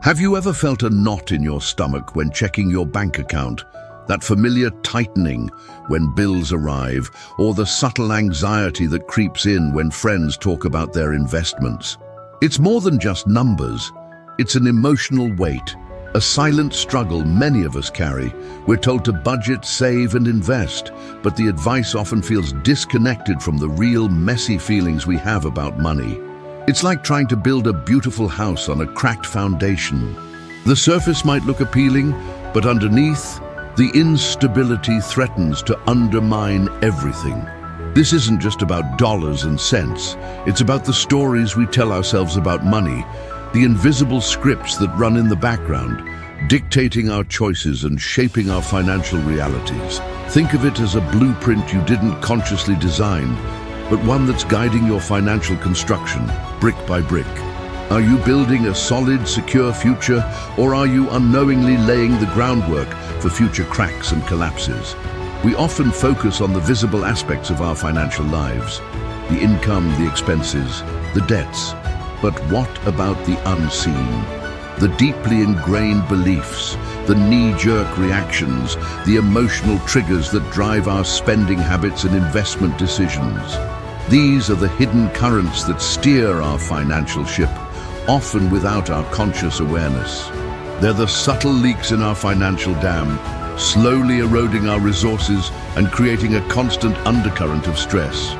Have you ever felt a knot in your stomach when checking your bank account? That familiar tightening when bills arrive, or the subtle anxiety that creeps in when friends talk about their investments? It's more than just numbers. It's an emotional weight, a silent struggle many of us carry. We're told to budget, save, and invest, but the advice often feels disconnected from the real messy feelings we have about money. It's like trying to build a beautiful house on a cracked foundation. The surface might look appealing, but underneath, the instability threatens to undermine everything. This isn't just about dollars and cents. It's about the stories we tell ourselves about money, the invisible scripts that run in the background, dictating our choices and shaping our financial realities. Think of it as a blueprint you didn't consciously design, but one that's guiding your financial construction, brick by brick. Are you building a solid, secure future, or are you unknowingly laying the groundwork for future cracks and collapses? We often focus on the visible aspects of our financial lives, the income, the expenses, the debts. But what about the unseen? The deeply ingrained beliefs, the knee-jerk reactions, the emotional triggers that drive our spending habits and investment decisions. These are the hidden currents that steer our financial ship, often without our conscious awareness. They're the subtle leaks in our financial dam, slowly eroding our resources and creating a constant undercurrent of stress.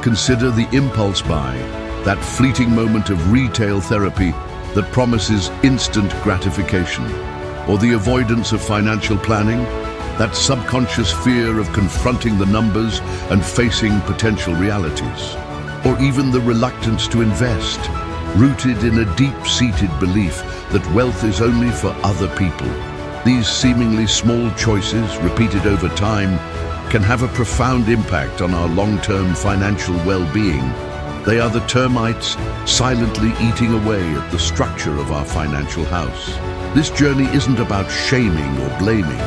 Consider the impulse buy, that fleeting moment of retail therapy that promises instant gratification, or the avoidance of financial planning, that subconscious fear of confronting the numbers and facing potential realities, or even the reluctance to invest, rooted in a deep-seated belief that wealth is only for other people. These seemingly small choices, repeated over time, can have a profound impact on our long-term financial well-being. They are the termites silently eating away at the structure of our financial house. This journey isn't about shaming or blaming.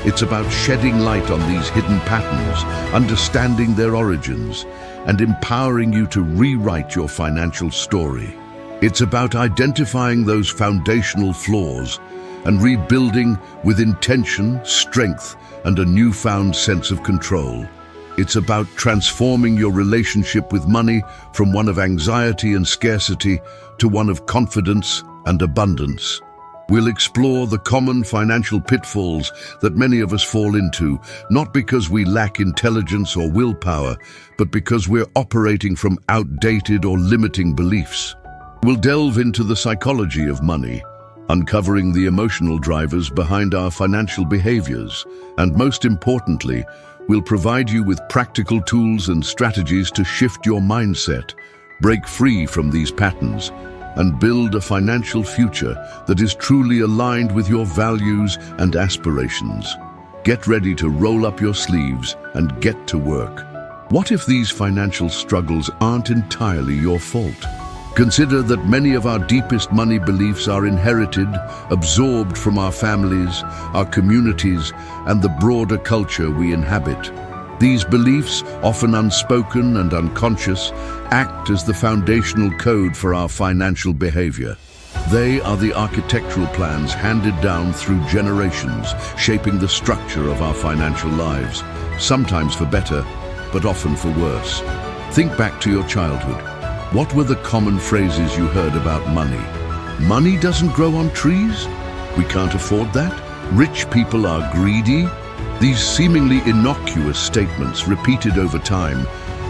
It's about shedding light on these hidden patterns, understanding their origins, and empowering you to rewrite your financial story. It's about identifying those foundational flaws and rebuilding with intention, strength, and a newfound sense of control. It's about transforming your relationship with money from one of anxiety and scarcity to one of confidence and abundance. We'll explore the common financial pitfalls that many of us fall into, not because we lack intelligence or willpower, but because we're operating from outdated or limiting beliefs. We'll delve into the psychology of money, uncovering the emotional drivers behind our financial behaviors, and most importantly, we'll provide you with practical tools and strategies to shift your mindset, break free from these patterns, and build a financial future that is truly aligned with your values and aspirations. Get ready to roll up your sleeves and get to work. What if these financial struggles aren't entirely your fault? Consider that many of our deepest money beliefs are inherited, absorbed from our families, our communities, and the broader culture we inhabit. These beliefs, often unspoken and unconscious, act as the foundational code for our financial behavior. They are the architectural plans handed down through generations, shaping the structure of our financial lives, sometimes for better, but often for worse. Think back to your childhood. What were the common phrases you heard about money? Money doesn't grow on trees? We can't afford that? Rich people are greedy? These seemingly innocuous statements, repeated over time,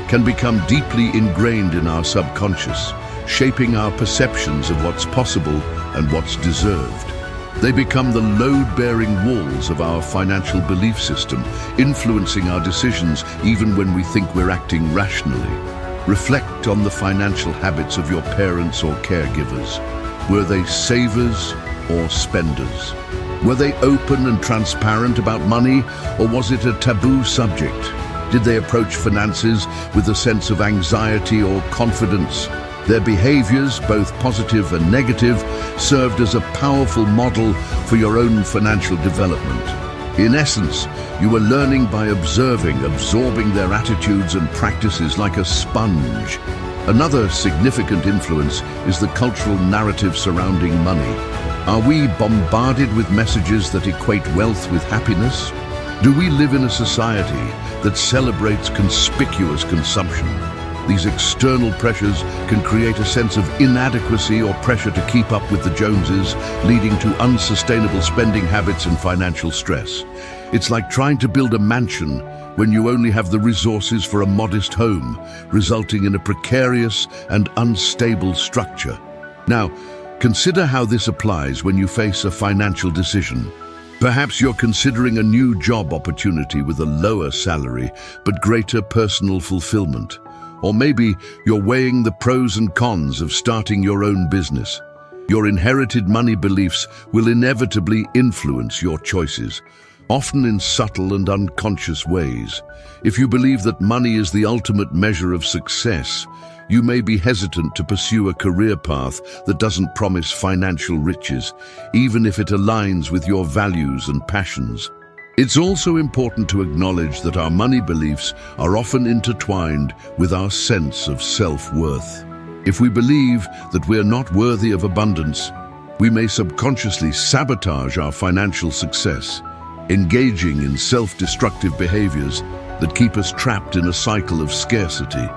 can become deeply ingrained in our subconscious, shaping our perceptions of what's possible and what's deserved. They become the load-bearing walls of our financial belief system, influencing our decisions even when we think we're acting rationally. Reflect on the financial habits of your parents or caregivers. Were they savers or spenders? Were they open and transparent about money, or was it a taboo subject? Did they approach finances with a sense of anxiety or confidence? Their behaviors, both positive and negative, served as a powerful model for your own financial development. In essence, you were learning by observing, absorbing their attitudes and practices like a sponge. Another significant influence is the cultural narrative surrounding money. Are we bombarded with messages that equate wealth with happiness? Do we live in a society that celebrates conspicuous consumption? These external pressures can create a sense of inadequacy or pressure to keep up with the Joneses, leading to unsustainable spending habits and financial stress. It's like trying to build a mansion when you only have the resources for a modest home, resulting in a precarious and unstable structure. Now, consider how this applies when you face a financial decision. Perhaps you're considering a new job opportunity with a lower salary, but greater personal fulfillment. Or maybe you're weighing the pros and cons of starting your own business. Your inherited money beliefs will inevitably influence your choices, often in subtle and unconscious ways. If you believe that money is the ultimate measure of success, you may be hesitant to pursue a career path that doesn't promise financial riches, even if it aligns with your values and passions. It's also important to acknowledge that our money beliefs are often intertwined with our sense of self-worth. If we believe that we're not worthy of abundance, we may subconsciously sabotage our financial success, engaging in self-destructive behaviors that keep us trapped in a cycle of scarcity.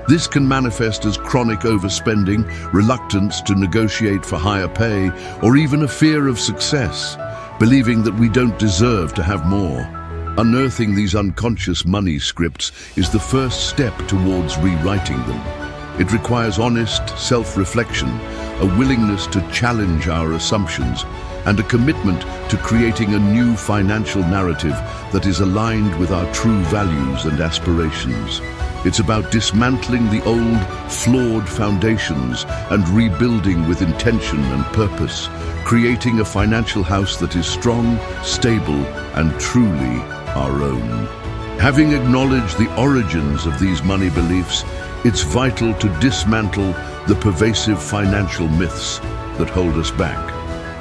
This can manifest as chronic overspending, reluctance to negotiate for higher pay, or even a fear of success, believing that we don't deserve to have more. Unearthing these unconscious money scripts is the first step towards rewriting them. It requires honest self-reflection, a willingness to challenge our assumptions, and a commitment to creating a new financial narrative that is aligned with our true values and aspirations. It's about dismantling the old, flawed foundations and rebuilding with intention and purpose, creating a financial house that is strong, stable, and truly our own. Having acknowledged the origins of these money beliefs, it's vital to dismantle the pervasive financial myths that hold us back.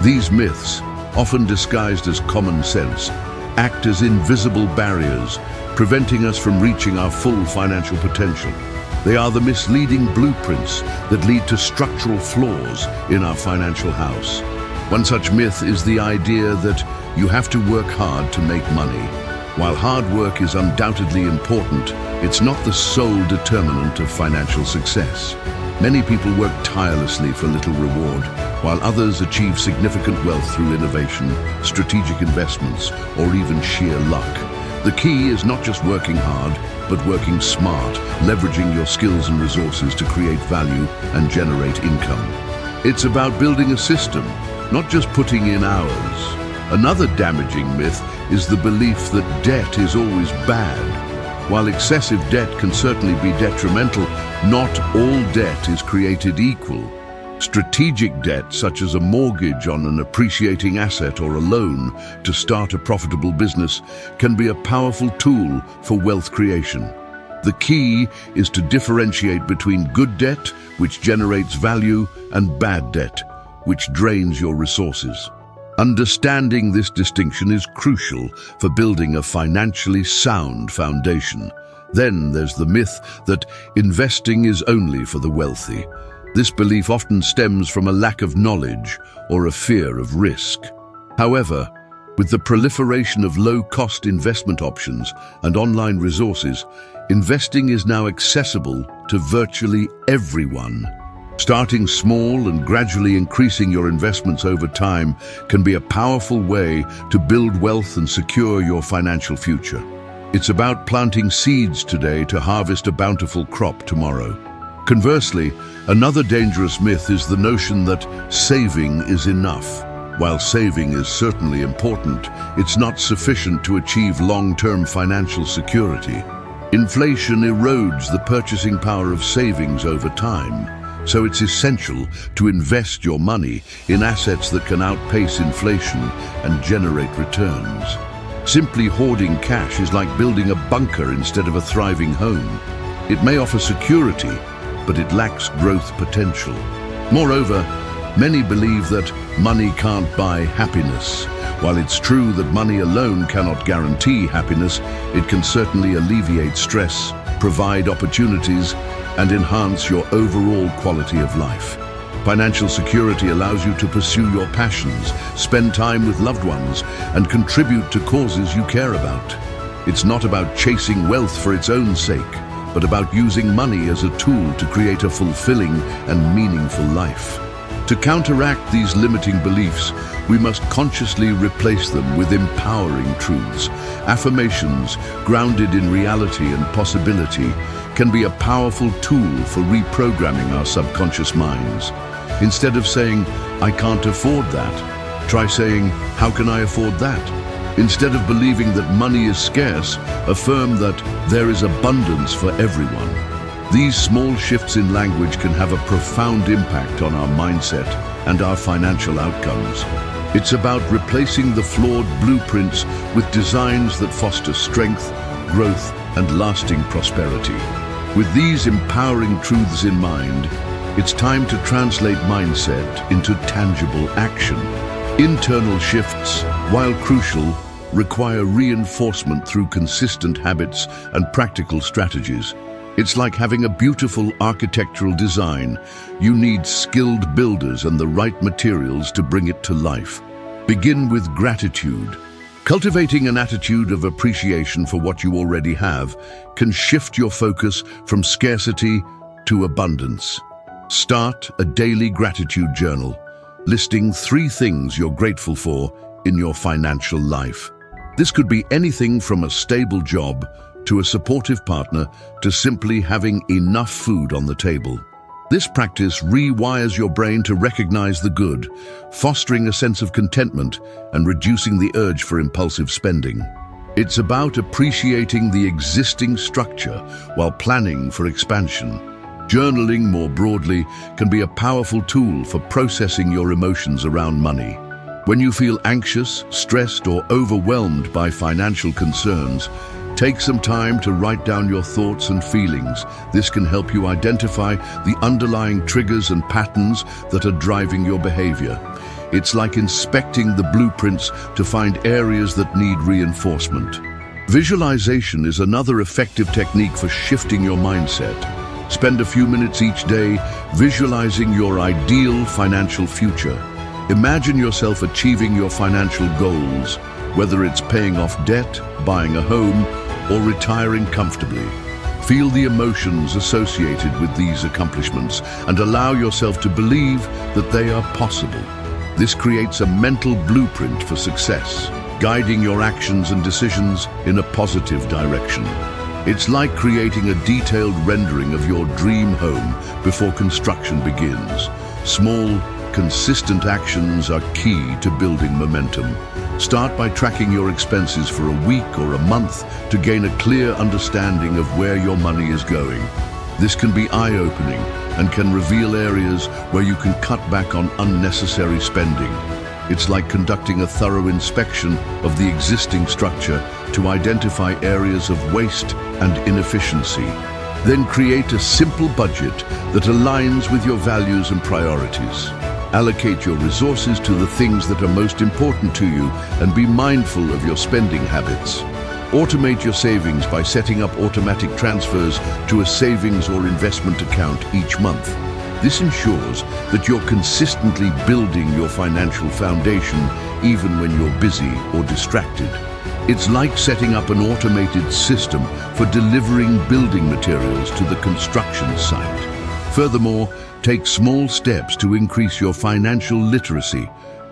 These myths, often disguised as common sense, act as invisible barriers, preventing us from reaching our full financial potential. They are the misleading blueprints that lead to structural flaws in our financial house. One such myth is the idea that you have to work hard to make money. While hard work is undoubtedly important, it's not the sole determinant of financial success. Many people work tirelessly for little reward, while others achieve significant wealth through innovation, strategic investments, or even sheer luck. The key is not just working hard, but working smart, leveraging your skills and resources to create value and generate income. It's about building a system, not just putting in hours. Another damaging myth is the belief that debt is always bad. While excessive debt can certainly be detrimental, not all debt is created equal. Strategic debt, such as a mortgage on an appreciating asset or a loan to start a profitable business, can be a powerful tool for wealth creation. The key is to differentiate between good debt, which generates value, and bad debt, which drains your resources. Understanding this distinction is crucial for building a financially sound foundation. Then there's the myth that investing is only for the wealthy. This belief often stems from a lack of knowledge or a fear of risk. However, with the proliferation of low-cost investment options and online resources, investing is now accessible to virtually everyone. Starting small and gradually increasing your investments over time can be a powerful way to build wealth and secure your financial future. It's about planting seeds today to harvest a bountiful crop tomorrow. Conversely, another dangerous myth is the notion that saving is enough. While saving is certainly important, it's not sufficient to achieve long-term financial security. Inflation erodes the purchasing power of savings over time. So it's essential to invest your money in assets that can outpace inflation and generate returns. Simply hoarding cash is like building a bunker instead of a thriving home. It may offer security, but it lacks growth potential. Moreover, many believe that money can't buy happiness. While it's true that money alone cannot guarantee happiness, it can certainly alleviate stress, provide opportunities, and enhance your overall quality of life. Financial security allows you to pursue your passions, spend time with loved ones, and contribute to causes you care about. It's not about chasing wealth for its own sake, but about using money as a tool to create a fulfilling and meaningful life. To counteract these limiting beliefs, we must consciously replace them with empowering truths. Affirmations, grounded in reality and possibility, can be a powerful tool for reprogramming our subconscious minds. Instead of saying, "I can't afford that," try saying, "How can I afford that?" Instead of believing that money is scarce, affirm that there is abundance for everyone. These small shifts in language can have a profound impact on our mindset and our financial outcomes. It's about replacing the flawed blueprints with designs that foster strength, growth, and lasting prosperity. With these empowering truths in mind, it's time to translate mindset into tangible action. Internal shifts, while crucial, require reinforcement through consistent habits and practical strategies. It's like having a beautiful architectural design. You need skilled builders and the right materials to bring it to life. Begin with gratitude. Cultivating an attitude of appreciation for what you already have can shift your focus from scarcity to abundance. Start a daily gratitude journal, listing 3 things you're grateful for in your financial life. This could be anything from a stable job to a supportive partner to simply having enough food on the table. This practice rewires your brain to recognize the good, fostering a sense of contentment and reducing the urge for impulsive spending. It's about appreciating the existing structure while planning for expansion. Journaling, more broadly, can be a powerful tool for processing your emotions around money. When you feel anxious, stressed, or overwhelmed by financial concerns, take some time to write down your thoughts and feelings. This can help you identify the underlying triggers and patterns that are driving your behavior. It's like inspecting the blueprints to find areas that need reinforcement. Visualization is another effective technique for shifting your mindset. Spend a few minutes each day visualizing your ideal financial future. Imagine yourself achieving your financial goals, whether it's paying off debt, buying a home, or retiring comfortably. Feel the emotions associated with these accomplishments and allow yourself to believe that they are possible. This creates a mental blueprint for success, guiding your actions and decisions in a positive direction. It's like creating a detailed rendering of your dream home before construction begins. Small, consistent actions are key to building momentum. Start by tracking your expenses for a week or a month to gain a clear understanding of where your money is going. This can be eye-opening and can reveal areas where you can cut back on unnecessary spending. It's like conducting a thorough inspection of the existing structure to identify areas of waste and inefficiency. Then create a simple budget that aligns with your values and priorities. Allocate your resources to the things that are most important to you and be mindful of your spending habits. Automate your savings by setting up automatic transfers to a savings or investment account each month. This ensures that you're consistently building your financial foundation even when you're busy or distracted. It's like setting up an automated system for delivering building materials to the construction site. Furthermore, take small steps to increase your financial literacy.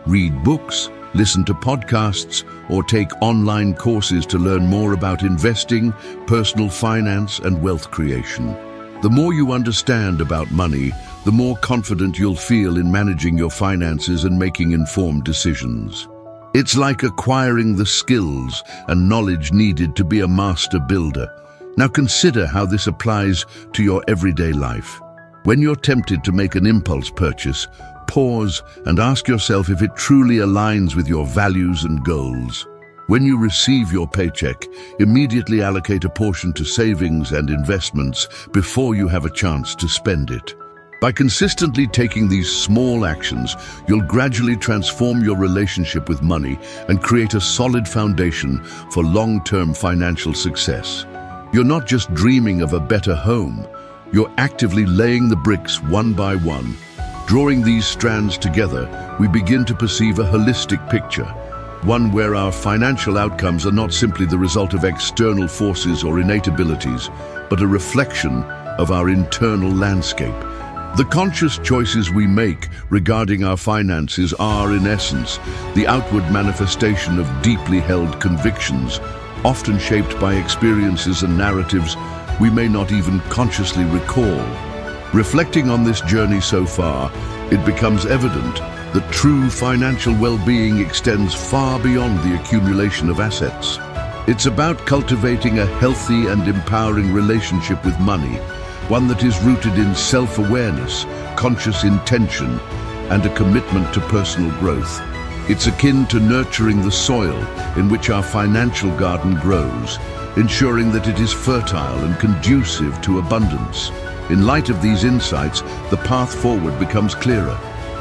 Read books, listen to podcasts, or take online courses to learn more about investing, personal finance, and wealth creation. The more you understand about money, the more confident you'll feel in managing your finances and making informed decisions. It's like acquiring the skills and knowledge needed to be a master builder. Now consider how this applies to your everyday life. When you're tempted to make an impulse purchase, pause and ask yourself if it truly aligns with your values and goals. When you receive your paycheck, immediately allocate a portion to savings and investments before you have a chance to spend it. By consistently taking these small actions, you'll gradually transform your relationship with money and create a solid foundation for long-term financial success. You're not just dreaming of a better home, you're actively laying the bricks one by one, Drawing these strands together, we begin to perceive a holistic picture, one where our financial outcomes are not simply the result of external forces or innate abilities, but a reflection of our internal landscape. The conscious choices we make regarding our finances are, in essence, the outward manifestation of deeply held convictions, often shaped by experiences and narratives we may not even consciously recall. Reflecting on this journey so far, it becomes evident that true financial well-being extends far beyond the accumulation of assets. It's about cultivating a healthy and empowering relationship with money, one that is rooted in self-awareness, conscious intention, and a commitment to personal growth. It's akin to nurturing the soil in which our financial garden grows, ensuring that it is fertile and conducive to abundance. In light of these insights, the path forward becomes clearer.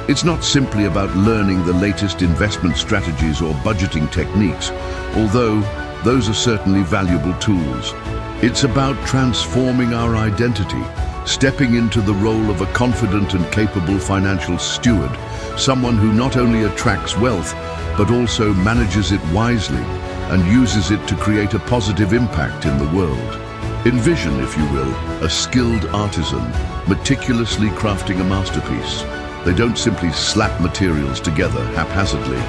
It's not simply about learning the latest investment strategies or budgeting techniques, although those are certainly valuable tools. It's about transforming our identity, stepping into the role of a confident and capable financial steward, someone who not only attracts wealth, but also manages it wisely and uses it to create a positive impact in the world. Envision, if you will, a skilled artisan meticulously crafting a masterpiece. They don't simply slap materials together haphazardly.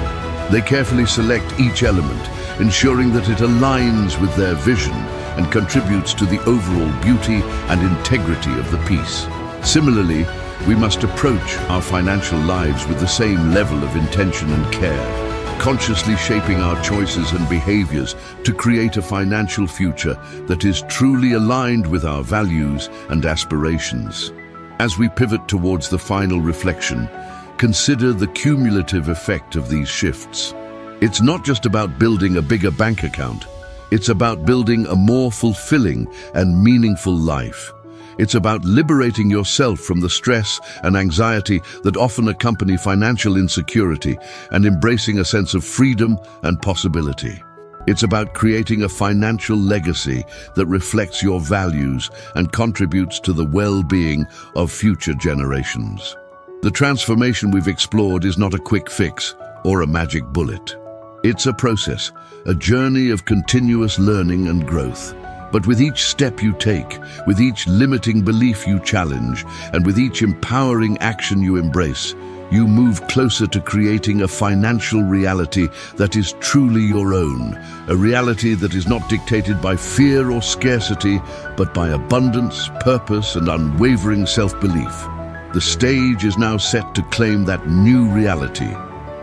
They carefully select each element, ensuring that it aligns with their vision and contributes to the overall beauty and integrity of the piece. Similarly, we must approach our financial lives with the same level of intention and care, consciously shaping our choices and behaviors to create a financial future that is truly aligned with our values and aspirations. As we pivot towards the final reflection, consider the cumulative effect of these shifts. It's not just about building a bigger bank account. It's about building a more fulfilling and meaningful life. It's about liberating yourself from the stress and anxiety that often accompany financial insecurity and embracing a sense of freedom and possibility. It's about creating a financial legacy that reflects your values and contributes to the well-being of future generations. The transformation we've explored is not a quick fix or a magic bullet. It's a process, a journey of continuous learning and growth. But with each step you take, with each limiting belief you challenge, and with each empowering action you embrace, you move closer to creating a financial reality that is truly your own, a reality that is not dictated by fear or scarcity, but by abundance, purpose, and unwavering self-belief. The stage is now set to claim that new reality.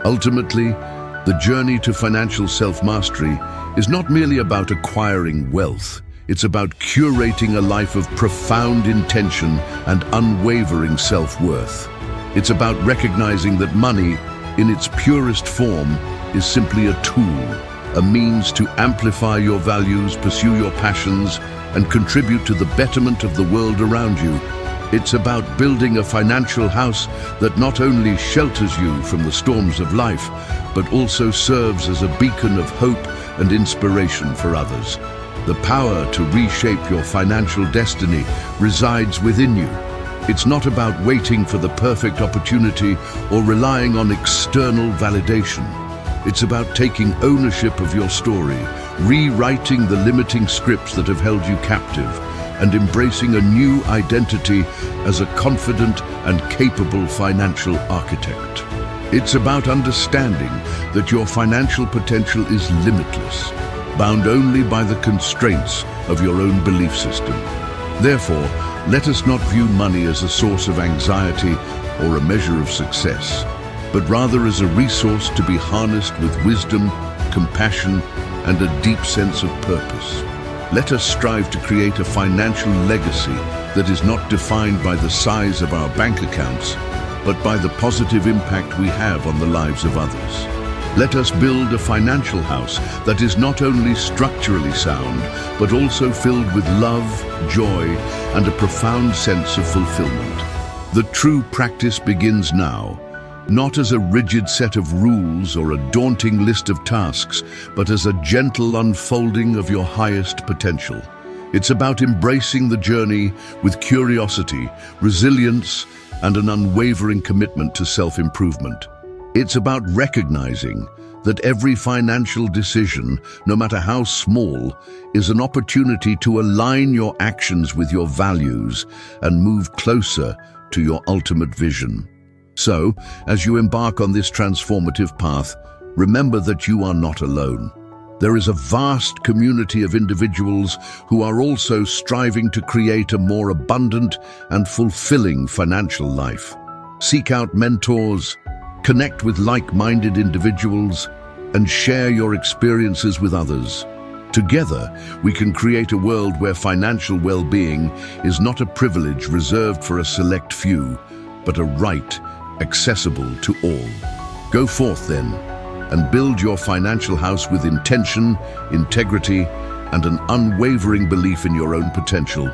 Ultimately, the journey to financial self-mastery is not merely about acquiring wealth. It's about curating a life of profound intention and unwavering self-worth. It's about recognizing that money, in its purest form, is simply a tool, a means to amplify your values, pursue your passions, and contribute to the betterment of the world around you. It's about building a financial house that not only shelters you from the storms of life, but also serves as a beacon of hope and inspiration for others. The power to reshape your financial destiny resides within you. It's not about waiting for the perfect opportunity or relying on external validation. It's about taking ownership of your story, rewriting the limiting scripts that have held you captive, and embracing a new identity as a confident and capable financial architect. It's about understanding that your financial potential is limitless, bound only by the constraints of your own belief system. Therefore, let us not view money as a source of anxiety or a measure of success, but rather as a resource to be harnessed with wisdom, compassion, and a deep sense of purpose. Let us strive to create a financial legacy that is not defined by the size of our bank accounts, but by the positive impact we have on the lives of others. Let us build a financial house that is not only structurally sound, but also filled with love, joy, and a profound sense of fulfillment. The true practice begins now, not as a rigid set of rules or a daunting list of tasks, but as a gentle unfolding of your highest potential. It's about embracing the journey with curiosity, resilience, and an unwavering commitment to self-improvement. It's about recognizing that every financial decision, no matter how small, is an opportunity to align your actions with your values and move closer to your ultimate vision. So, as you embark on this transformative path, remember that you are not alone. There is a vast community of individuals who are also striving to create a more abundant and fulfilling financial life. Seek out mentors, connect with like-minded individuals, and share your experiences with others. Together, we can create a world where financial well-being is not a privilege reserved for a select few, but a right accessible to all. Go forth then, and build your financial house with intention, integrity, and an unwavering belief in your own potential.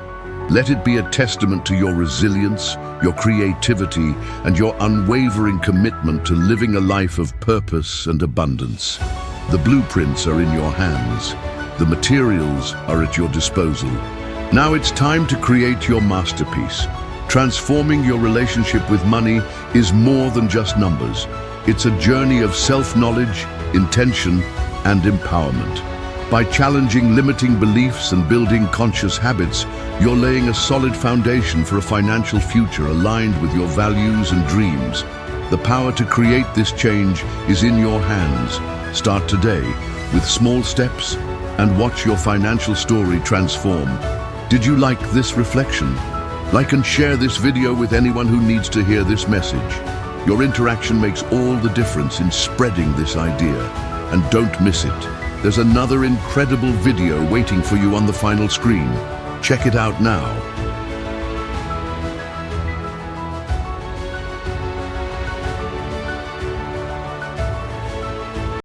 Let it be a testament to your resilience, your creativity, and your unwavering commitment to living a life of purpose and abundance. The blueprints are in your hands. The materials are at your disposal. Now it's time to create your masterpiece. Transforming your relationship with money is more than just numbers. It's a journey of self-knowledge, intention, and empowerment. By challenging limiting beliefs and building conscious habits, you're laying a solid foundation for a financial future aligned with your values and dreams. The power to create this change is in your hands. Start today with small steps and watch your financial story transform. Did you like this reflection? Like and share this video with anyone who needs to hear this message. Your interaction makes all the difference in spreading this idea. And don't miss it. There's another incredible video waiting for you on the final screen. Check it out now.